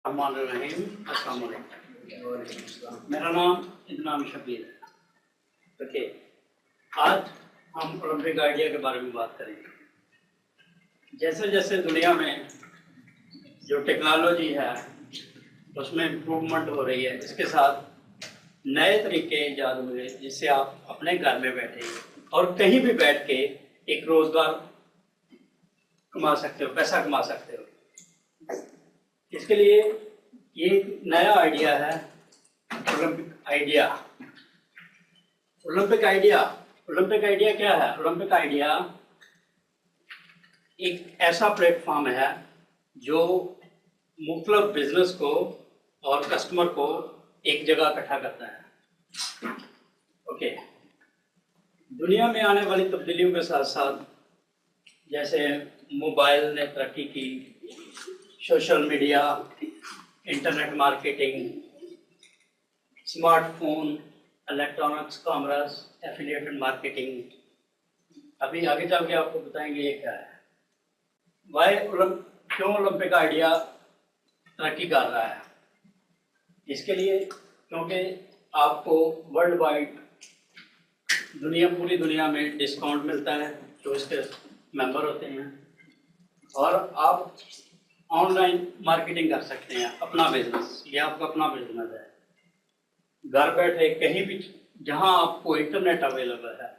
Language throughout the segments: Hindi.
अस्सलाम वालेकुम। मेरा नाम इनाम शबीर है। ओके, आज हम ओलंपिक आइडिया के बारे में बात करेंगे। जैसे जैसे दुनिया में जो टेक्नोलॉजी है उसमें इम्प्रूवमेंट हो रही है, इसके साथ नए तरीके ईजाद हुए जिससे आप अपने घर में बैठे और कहीं भी बैठ के एक रोजगार कमा सकते हो, पैसा कमा सकते हो। इसके लिए ये नया आइडिया है ओलंपिक आइडिया। ओलंपिक आइडिया क्या है? ओलंपिक आइडिया एक ऐसा प्लेटफॉर्म है जो मुख्तलिफ बिजनेस को और कस्टमर को एक जगह इकट्ठा करता है। ओके, दुनिया में आने वाली तब्दीलियों के साथ साथ जैसे मोबाइल ने तरक्की की, social media, internet marketing, smartphone, electronics commerce, affiliated marketing, अभी आगे चल के आपको बताएंगे ये क्या है। क्यों ओलंपिक आइडिया तरक्की कर रहा है? इसके लिए क्योंकि आपको वर्ल्ड वाइड पूरी दुनिया में डिस्काउंट मिलता है जो इसके मेंबर होते हैं, और आप ऑनलाइन मार्केटिंग कर सकते हैं अपना बिजनेस। ये आपका अपना बिजनेस है, घर बैठे कहीं भी जहां आपको इंटरनेट अवेलेबल है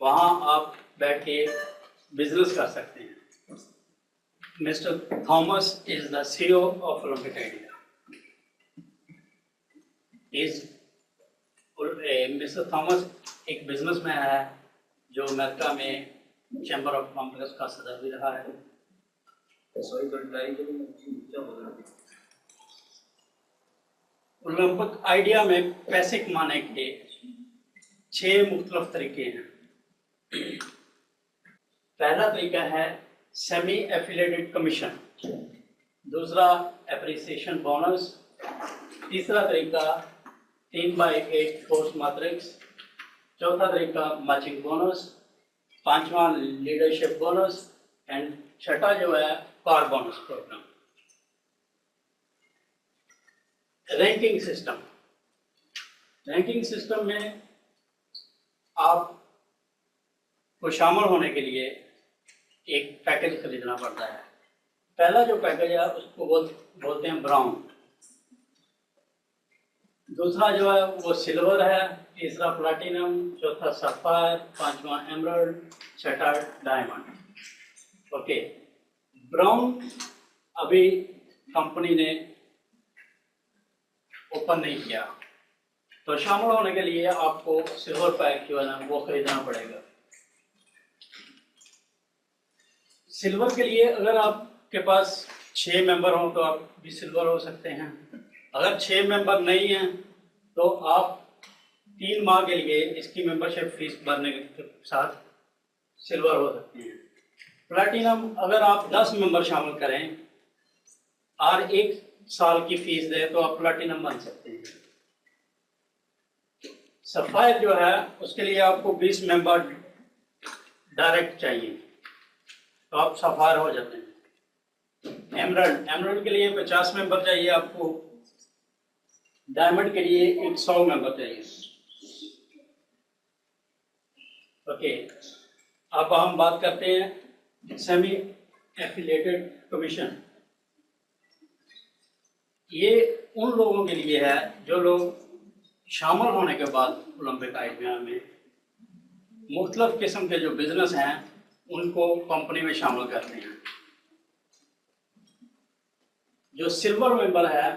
वहां आप बैठ के बिजनेस कर सकते हैं। Mister Thomas is the CEO of Olympic idea. Mister Thomas एक बिजनेसमैन है जो अमेरिका में चैम्बर ऑफ कॉमर्स का सदस्य भी रहा है। ओलंपिक आइडिया में पैसे कमाने के 6 मुख्तलिफ तरीके हैं। पहला तरीका है सेमी एफिलिएटेड कमीशन, दूसरा एप्रिसिएशन बोनस, तीसरा तरीका 3/8 फोर्स मैट्रिक्स, चौथा तरीका मैचिंग बोनस, पांचवा लीडरशिप बोनस एंड छठा जो है car bonus program. Ranking system में आप को शामिल होने के लिए एक पैकेज खरीदना पड़ता है। पहला जो पैकेज है उसको बोलते हैं ब्राउन, दूसरा जो है वो सिल्वर है, तीसरा प्लैटिनम, चौथा सफायर, पांचवा एमराल्ड, छठा डायमंड। ओके, ब्राउन अभी कंपनी ने ओपन नहीं किया, तो शामिल होने के लिए आपको सिल्वर पैक जो है ना वो खरीदना पड़ेगा। सिल्वर के लिए अगर आपके पास 6 मेंबर हो तो आप भी सिल्वर हो सकते हैं। अगर 6 मेंबर नहीं हैं तो आप 3 माह के लिए इसकी मेंबरशिप फीस भरने के साथ सिल्वर हो सकते हैं। प्लैटिनम अगर आप 10 मेंबर शामिल करें और 1 साल की फीस दें तो आप प्लैटिनम बन सकते हैं। सफायर जो है उसके लिए आपको 20 मेंबर डायरेक्ट चाहिए तो आप सफायर हो जाते हैं। एमराल्ड के लिए 50 मेंबर चाहिए आपको, डायमंड के लिए 100 मेंबर चाहिए। ओके, अब हम बात करते हैं सेमी एफिलिएटेड कमीशन। ये उन लोगों के लिए है जो लोग शामिल होने के बाद ओलंपिक आइडिया में मुख्तलिफ किस्म के जो बिजनेस हैं उनको कंपनी में शामिल करते हैं। जो सिल्वर मेंबर है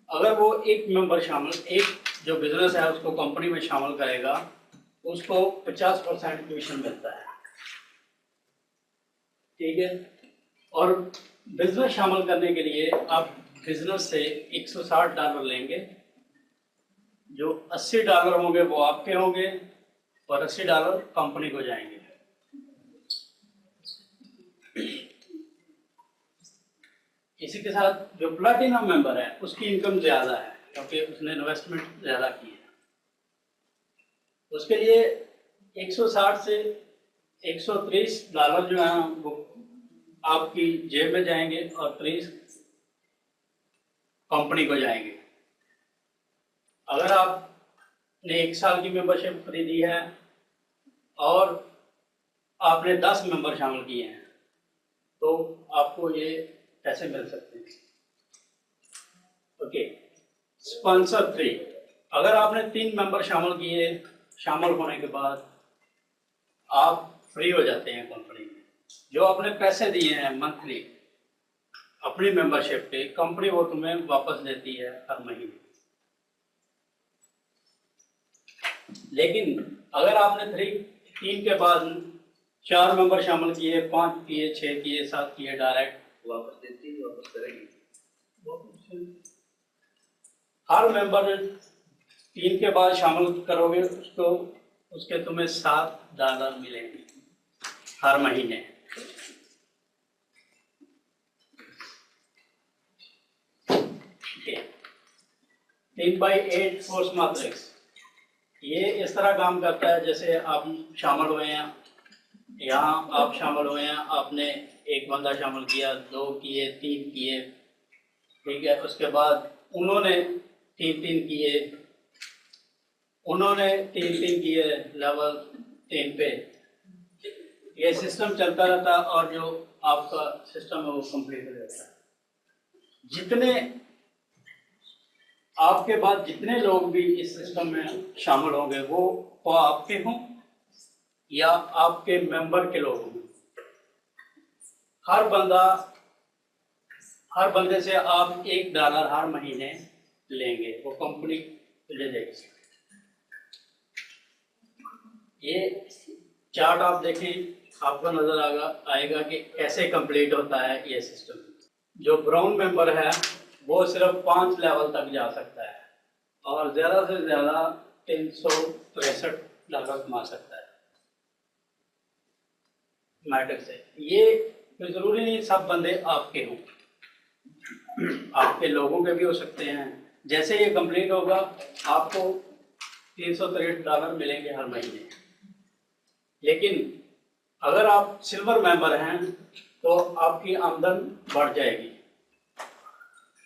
अगर वो एक जो बिजनेस है उसको कंपनी में शामिल करेगा उसको 50% कमीशन मिलता है। ठीक है, और बिजनेस शामिल करने के लिए आप बिजनेस से $160 लेंगे। जो $80 होंगे वो आपके होंगे और $80 कंपनी को जाएंगे। इसी के साथ जो प्लैटिनम मेंबर है उसकी इनकम ज्यादा है क्योंकि उसने इन्वेस्टमेंट ज्यादा की है। उसके लिए 160 से $130 जो है वो आपकी जेब में जाएंगे और 30 कंपनी को जाएंगे। अगर आपने 1 साल की मेंबरशिप खरीदी है और आपने 10 मेंबर शामिल किए हैं तो आपको ये पैसे मिल सकते हैं। ओके, स्पॉन्सर 3, अगर आपने 3 मेंबर शामिल किए, शामिल होने के बाद आप फ्री हो जाते हैं कंपनी में। जो आपने पैसे दिए हैं मंथली अपनी मेंबरशिप पे, कंपनी वो तुम्हें वापस देती है हर महीने। लेकिन अगर आपने 3 के बाद 4 मेंबर शामिल किए, 5 किए, 6 किए, 7 किए, डायरेक्ट वापस देती है, वापस करेगी। हर मेंबर 3 के बाद शामिल करोगे उसको, उसके तुम्हें $7 मिलेंगे हर महीने। ठीक है, 3/8 फोर्स मैट्रिक्स ये इस तरह काम करता है, जैसे आप शामिल हुए हैं, यहाँ आप शामिल हुए हैं, आपने एक बंदा शामिल किया, 2 किए, 3 किए, ठीक है, उसके बाद उन्होंने 3 किए, उन्होंने 3 किए लेवल 3 पे, ये सिस्टम चलता रहता है और जो आपका सिस्टम है वो कंप्लीट हो जाता है। जितने आपके बाद जितने लोग भी इस सिस्टम में शामिल होंगे वो आपके हों या आपके मेंबर के लोग हों, हर बंदे से आप $1 हर महीने लेंगे, वो कंपनी ले देगी। ये चार्ट आप देखें, आपको नजर आएगा कि कैसे कंप्लीट होता है ये सिस्टम। जो ब्राउन मेंबर है वो सिर्फ 5 लेवल तक जा सकता है और ज्यादा से ज्यादा $363 कमा सकता है मैट्रिक से। ये तो जरूरी नहीं सब बंदे आपके हों, आपके लोगों के भी हो सकते हैं। जैसे ये कंप्लीट होगा आपको $363 मिलेंगे हर महीने। लेकिन अगर आप सिल्वर मेंबर हैं तो आपकी आमदन बढ़ जाएगी,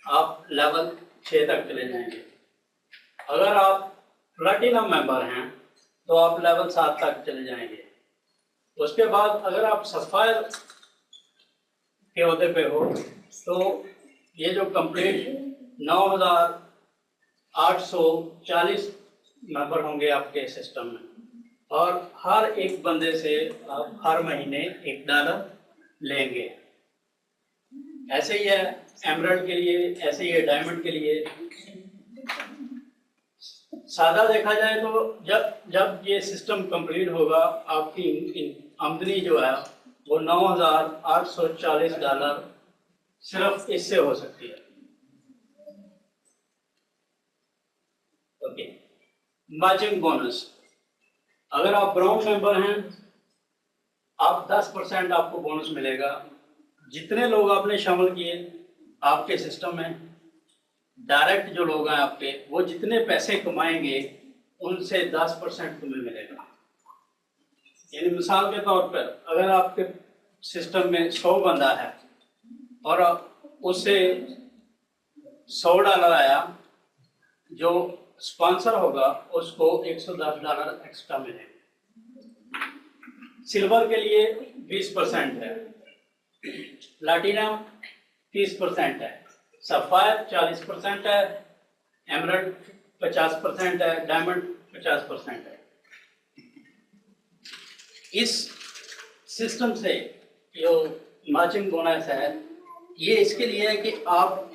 आप लेवल 6 तक चले जाएंगे। अगर आप प्लैटिनम मेंबर हैं तो आप लेवल 7 तक चले जाएंगे। उसके बाद अगर आप सफायर के ओहदे पे हो तो ये जो कंप्लीट 9,840 मेंबर होंगे आपके सिस्टम में और हर एक बंदे से आप हर महीने $1 लेंगे। ऐसे ही है एमराल्ड के लिए, ऐसे ही है डायमंड के लिए। सादा देखा जाए तो जब ये सिस्टम कंप्लीट होगा आपकी आमदनी जो है वो $9,840 सिर्फ इससे हो सकती है। ओके, मैचिंग बोनस, अगर आप ब्राउन मेंबर हैं आप 10% आपको बोनस मिलेगा। जितने लोग आपने शामिल किए आपके सिस्टम में, डायरेक्ट जो लोग हैं आपके, वो जितने पैसे कमाएंगे उनसे 10% तुम्हें मिलेगा। यानी मिसाल के तौर पर अगर आपके सिस्टम में 100 बंदा है और उससे $100 आया, जो स्पॉन्सर होगा उसको $110 एक्स्ट्रा मिलेगा। सिल्वर के लिए 20% है, प्लैटिनम 30% है, सफायर 40% है, एमराल्ड 50% है, डायमंड 50% है। इस सिस्टम से जो मैचिंग बोनस है ये इसके लिए है कि आप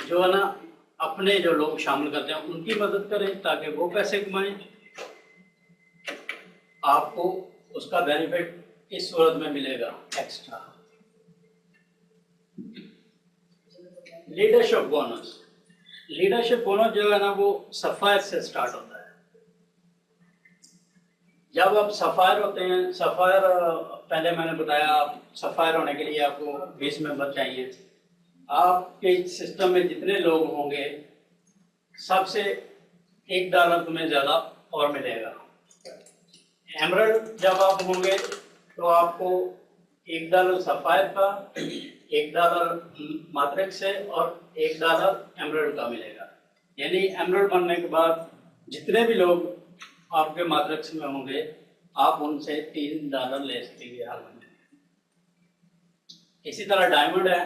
जो है ना अपने जो लोग शामिल करते हैं उनकी मदद करें ताकि वो पैसे कमाएं। आपको उसका बेनिफिट इस सूरत में मिलेगा extra. Leadership bonus, leadership bonus जो है ना वो सफायर से स्टार्ट होता है। जब आप सफायर होते हैं, सफायर पहले मैंने बताया आप सफायर होने के लिए आपको 20 मेंबर चाहिए। आपके सिस्टम में जितने लोग होंगे सबसे $1 तुम्हें ज़्यादा और मिलेगा। एमराल्ड जब आप होंगे तो आपको $1 सफायर का, $1 मैट्रिक्स से और $1 एमराल्ड का मिलेगा। यानी एमराल्ड बनने के बाद जितने भी लोग आपके मैट्रिक्स में होंगे आप उनसे $3 ले सकेंगे हर महीने। इसी तरह डायमंड है,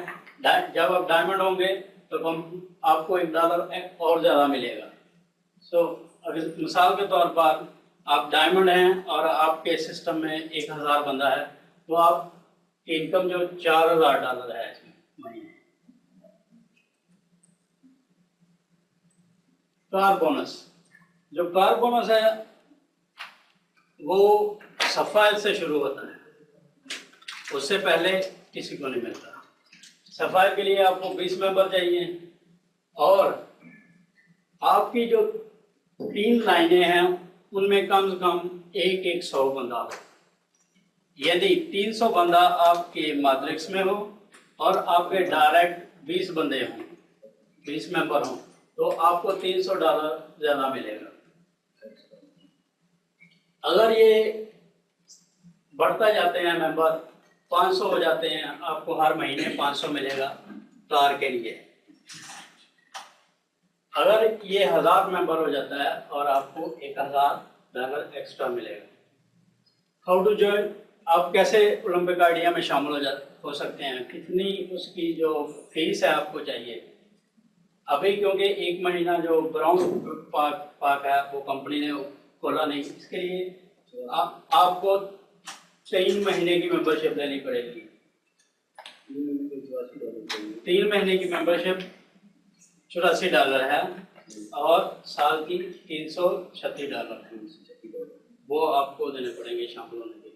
जब आप डायमंड होंगे तो आपको $1 और ज़्यादा मिलेगा। सो अगर मिसाल के तौर पर आप डायमंड हैं और आपके सिस्टम में 1000 बंदा है तो आप इनकम जो $4000 है इसमें महीने। कार बोनस, जो कार बोनस है वो सफायर से शुरू होता है, उससे पहले किसी को नहीं मिलता। सफायर के लिए आपको 20 मेंबर चाहिए और आपकी जो 3 लाइनें हैं उनमें कम से कम 100 बंदा हो। यदि 300 बंदा आपके मैट्रिक्स में हो और आपके डायरेक्ट 20 बंदे हों, 20 मेंबर हों, तो आपको $300 ज़्यादा मिलेगा। अगर ये बढ़ता जाते हैं मेंबर, 500 हो जाते हैं, आपको हर महीने 500 मिलेगा कार के लिए। अगर ये 1000 मेंबर हो जाता है और आपको $1000 एक्स्ट्रा मिलेगा। हाउ टू जॉइन, आप कैसे ओलंपिक आइडिया में शामिल हो सकते हैं, कितनी उसकी जो फीस है आपको चाहिए। अभी क्योंकि 1 महीना जो ब्राउन पार्क है वो कंपनी ने खोला नहीं, इसके लिए आपको 3 महीने की मेंबरशिप लेनी पड़ेगी। 3 महीने की मेंबरशिप $84 है और साल की $336 है, वो आपको देने पड़ेंगे शामिल होने के लिए।